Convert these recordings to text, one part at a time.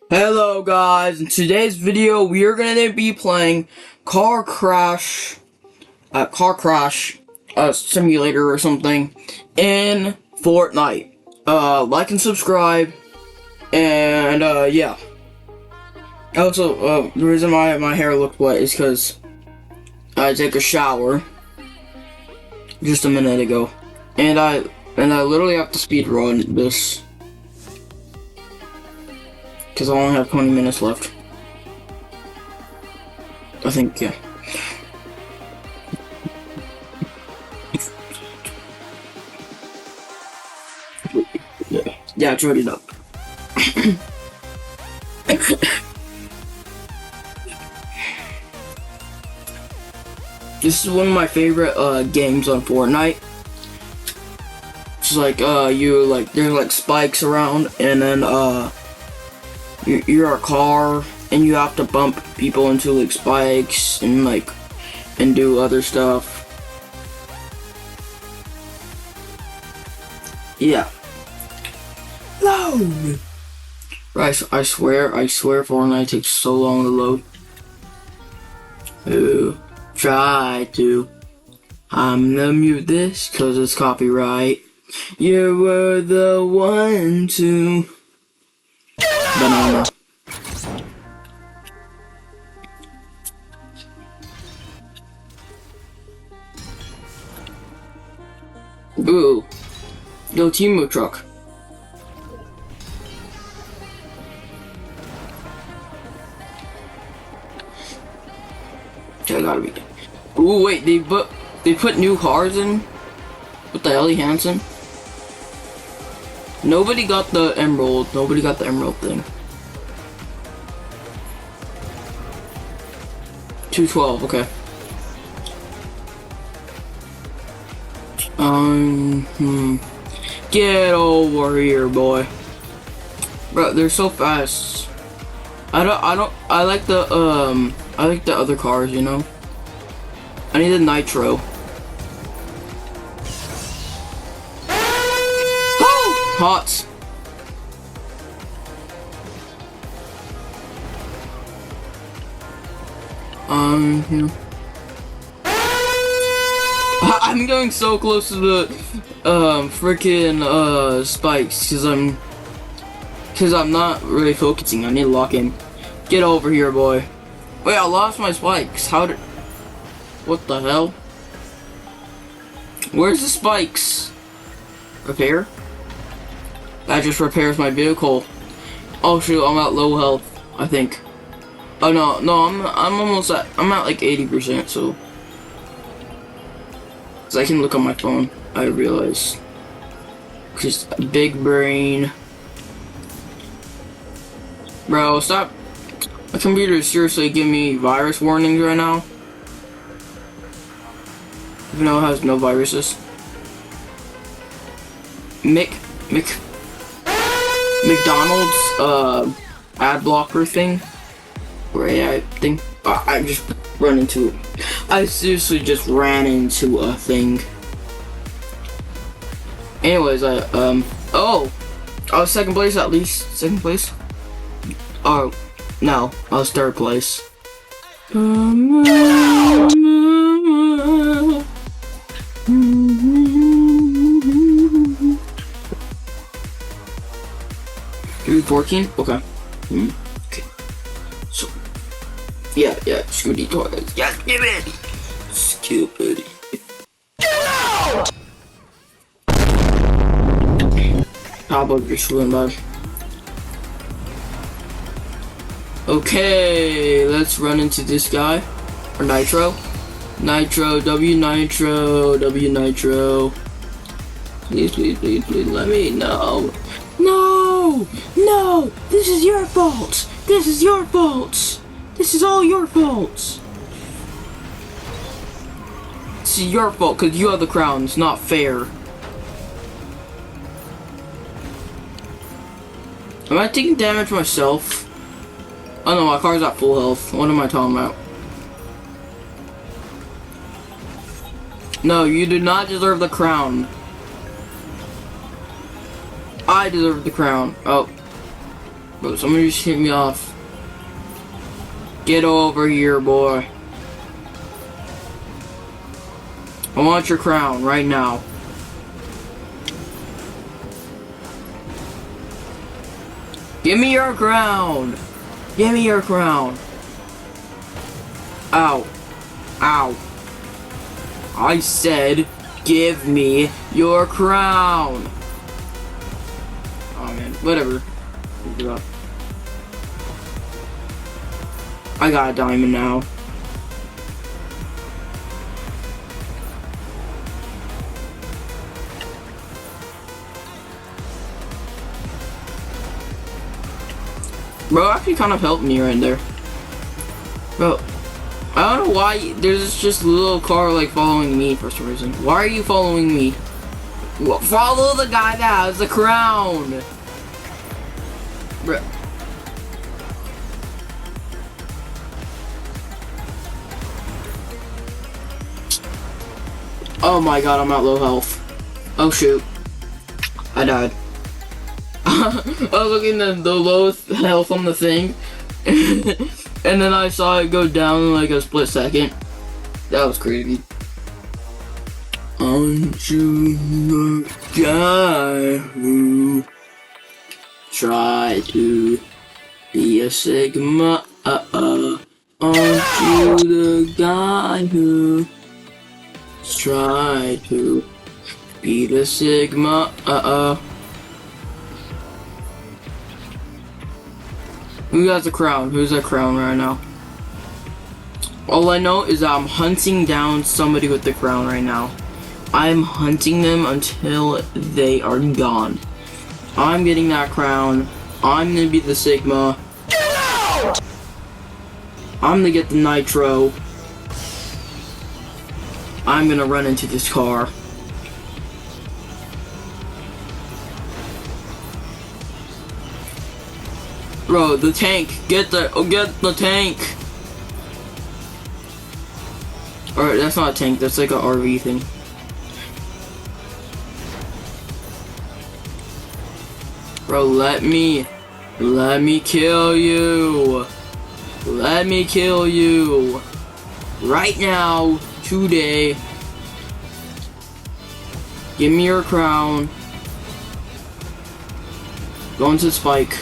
Hello guys, in today's video we are going to be playing Car Crash Simulator or something in Fortnite. Like and subscribe, and yeah. Also, the reason why my hair looked wet is because I took a shower just a minute ago, and I literally have to speed run this. Because I only have 20 minutes left. I think, yeah. Yeah, it's already up. This is one of my favorite games on Fortnite. It's like there's like spikes around, and then you're a car and you have to bump people into like spikes and do other stuff. Yeah. Load. Right, I swear Fortnite takes so long to load. Ooh, try to. I'm gonna mute this cause it's copyright. You were the one to. Banana. Ooh. Yo, Team Truck. I gotta be. Ooh, wait, they put new cars in? What the hell, Hanson? Nobody got the emerald. Nobody got the emerald thing. 212, okay. Get over here, boy. Bro, they're so fast. I like the other cars, you know? I need a nitro. Hot. Yeah. I'm going so close to the freaking spikes because I'm not really focusing. I need to lock in. Get over here, boy. Wait, I lost my spikes. What the hell? Where's the spikes? Repair? That just repairs my vehicle. Oh shoot, I'm at low health, I think. Oh no, I'm at like 80%, so. So I can look on my phone, I realize. Just a big brain. Bro, stop. My computer is seriously giving me virus warnings right now. Even though it has no viruses. McDonald's ad blocker thing, where I think I just run into it. I seriously just ran into a thing. Anyways, oh, I was second place at least. Second place? Oh, no, I was third place. 14? Okay. Okay. So, yeah, Scooty toys. Yeah, give it! Stupid. How about your swim bud? Okay, let's run into this guy. Or Nitro. W Nitro. Please, let me know. No! This is your fault! This is your fault! This is all your fault! This is your fault because you have the crown. It's not fair. Am I taking damage myself? Oh no, my car's at full health. What am I talking about? No, you do not deserve the crown. I deserve the crown. Oh. Bro, somebody just hit me off. Get over here, boy. I want your crown right now. Give me your crown. Give me your crown. Ow. Ow. I said, give me your crown. Oh man, whatever. I got a diamond now. Bro actually kind of helped me right there. Bro, I don't know why there's just a little car like following me for some reason. Why are you following me? Well, follow the guy that has the crown. Bro. Oh my god, I'm at low health. Oh shoot. I died. I was looking at the lowest health on the thing. And then I saw it go down in like a split second. That was crazy. Aren't you the guy who tried to be a Sigma? Aren't you the guy who tried to be the Sigma? Who got the crown? Who's that crown right now? All I know is that I'm hunting down somebody with the crown right now. I'm hunting them until they are gone. I'm getting that crown. I'm gonna be the Sigma. I'm gonna get the nitro. I'm gonna run into this car. Bro, the tank. Get the tank. Or that's not a tank, that's like an RV thing. Bro, let me kill you. Let me kill you. Right now, today. Give me your crown. Go into Spike.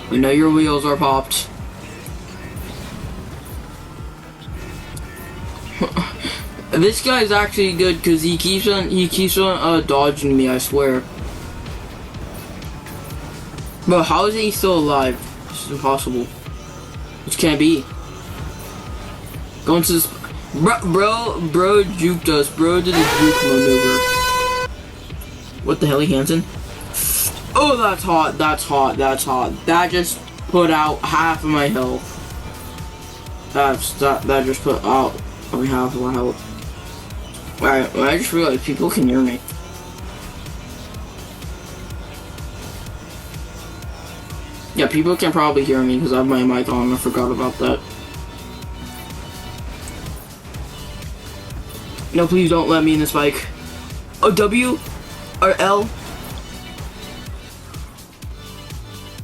I know your wheels are popped. This guy's actually good because he keeps on dodging me, I swear. But how is he still alive? This is impossible. This can't be. Go into this. Bro juked us. Bro did a juke maneuver. What the hell, Hansen? Oh, that's hot. That's hot. That's hot. That just put out half of my health. That just put out probably half of my health. Alright, well, I just realized people can hear me. Yeah, people can probably hear me because I have my mic on. I forgot about that. No, please don't let me in this bike. Oh, W? Or L?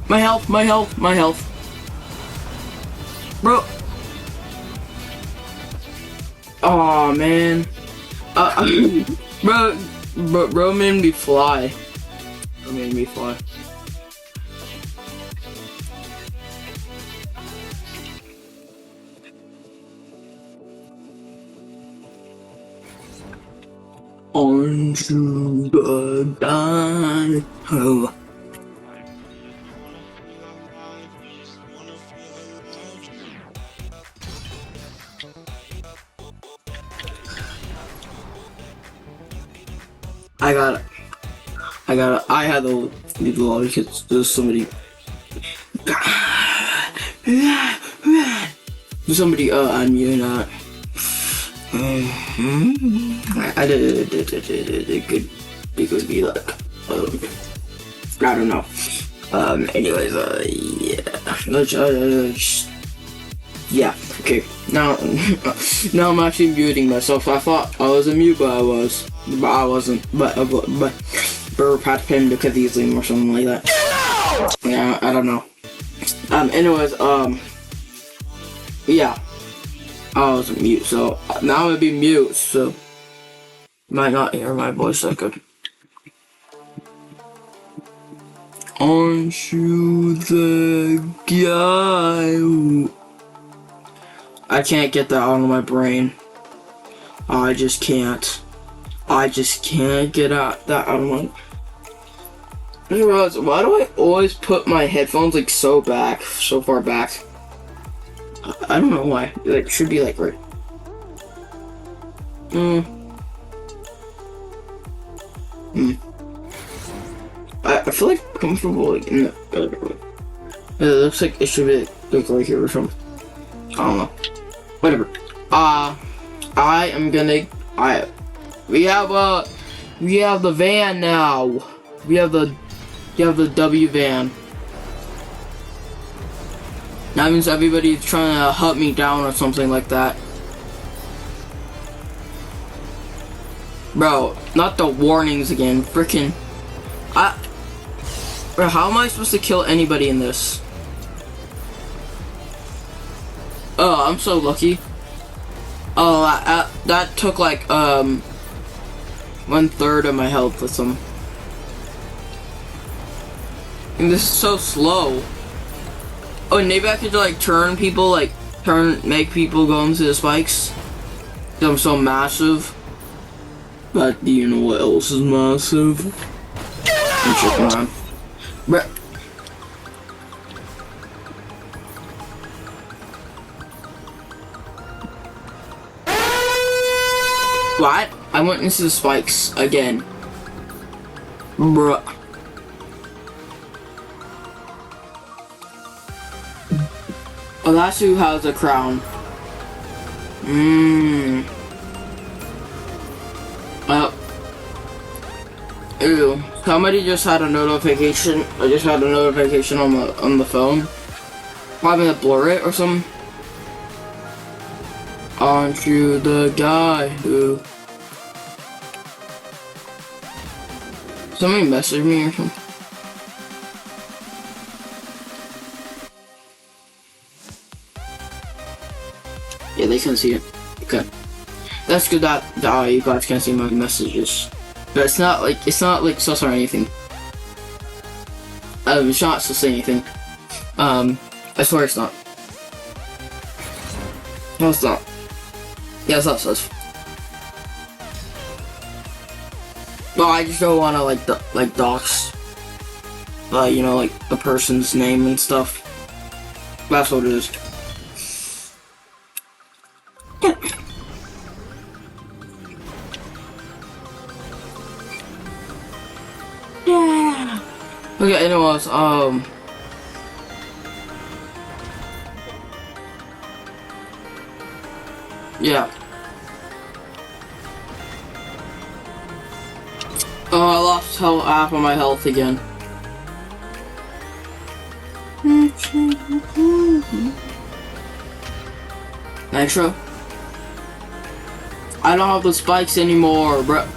My health, my health, my health. Bro. Aw, man. Bro made me fly. Bro made me fly. Aren't you the guy who I had to leave the lobby because there's somebody unmute that. I did it could be like I don't know. Anyways, yeah, okay. Now I'm actually muting myself. I thought I was a mute, but I wasn't. But Burp had pinned because he's lame or something like that. Yeah, I don't know. Anyways, yeah. I was mute, so now I'm gonna be mute, so you might not hear my voice that good. Aren't you the guy who... I can't get that out of my brain. I just can't. I just can't get that out of my... I realize, why do I always put my headphones like so far back? I don't know why. It should be like right. I feel like comfortable like in the other way. It looks like it should be like right here or something. I don't know. Whatever. I am gonna. We have the van now. We have the W van. That means everybody's trying to hunt me down or something like that. Bro, not the warnings again. Frickin'. Bro, how am I supposed to kill anybody in this? Oh, I'm so lucky. Oh, that took like, 1/3 of my health with some. And this is so slow. Oh, and maybe I could like turn people, make people go into the spikes. Cause I'm so massive. But do you know what else is massive? I'm checking around. Bruh. What? I went into the spikes again. Bruh. Oh, that's who has a crown. Ew. Somebody just had a notification. I just had a notification on the phone. Probably gonna blur it or something. Aren't you the guy who... Somebody messaged me or something. Yeah, they can see it. Okay. That's good that you guys can see my messages. But it's not like sus or anything. It's not sus to say anything. I swear it's not. No, it's not. Yeah, it's not sus. No, I just don't wanna like dox you know, like the person's name and stuff. That's what it is. Yeah. Okay, anyways, yeah. Oh, I lost half of my health again. Nitro? I don't have the spikes anymore, bro.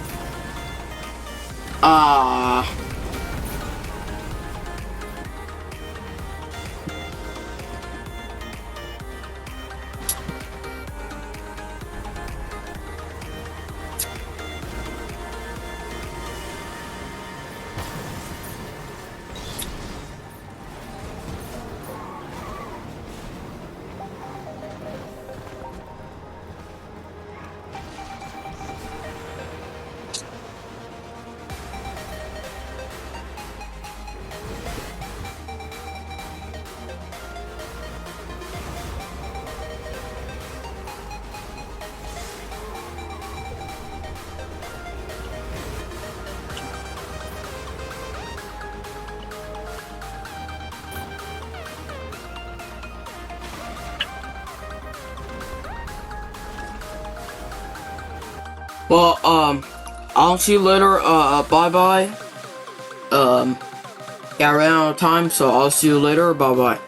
Well, I'll see you later, bye-bye. Yeah, I ran out of time, so I'll see you later, bye-bye.